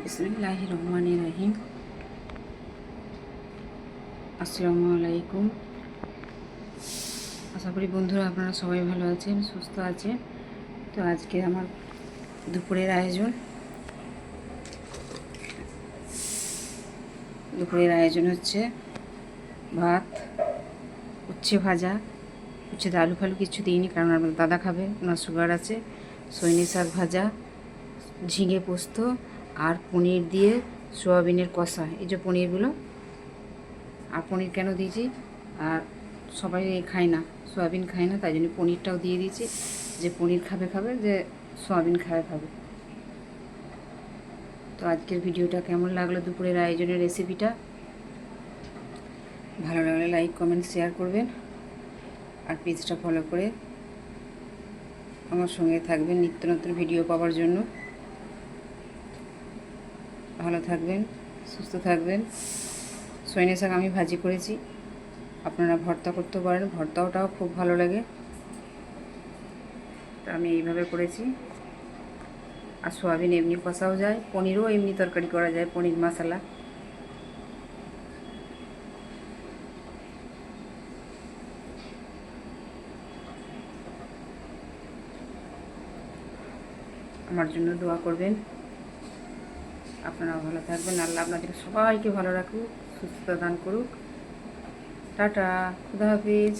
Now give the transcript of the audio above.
বিসমিল্লাহির রহমানির রহিম। আসসালামু আলাইকুম। আশা করি বন্ধুরা আপনারা সবাই ভালো আছেন, সুস্থ আছেন। তো আজকে আমার দুপুরের আয়োজন হচ্ছে ভাত, উচ্ছে ভাজা। উচ্ছেতে আলু ফালু কিছু দিইনি, কারণ আমার দাদা খাবে, ওনার সুগার আছে। সজনে শাক ভাজা, ঝিঙে পোস্ত আর পনির দিয়ে সোয়াবিনের কষা। এই যে পনিরগুলো, আর পনির কেন দিয়েছি, আর সবাই খায় না, সোয়াবিন খায় না, তাই জন্য পনিরটাও দিয়ে দিয়েছি। যে পনির খাবে, যে সোয়াবিন খাবে। তো আজকের ভিডিওটা কেমন লাগলো, দুপুরের আয়োজনের রেসিপিটা? ভালো লাগলে লাইক কমেন্ট শেয়ার করবেন, আর পেজটা ফলো করে আমার সঙ্গে থাকবেন নিত্য নতুন ভিডিও পাওয়ার জন্য। ভালো থাকবেন, সুস্থ থাকবেন। সজনে শাক আমি ভাজি করেছি, আপনারা ভর্তা করতে পারেন, ভর্তাটাও খুব ভালো লাগে। তো আমি এইভাবে করেছি। আর সোয়াবিন এমনি কষাও যায়, পনিরও এমনি তরকারি করা যায়, পনির মশলা। আমার জন্য দোয়া করবেন, আপনারাও ভালো থাকবেন। আল্লাহ আপনাদের সবাইকে ভালো রাখুক, সুস্থতা দান করুক। টাটা, খুদা হাফিজ।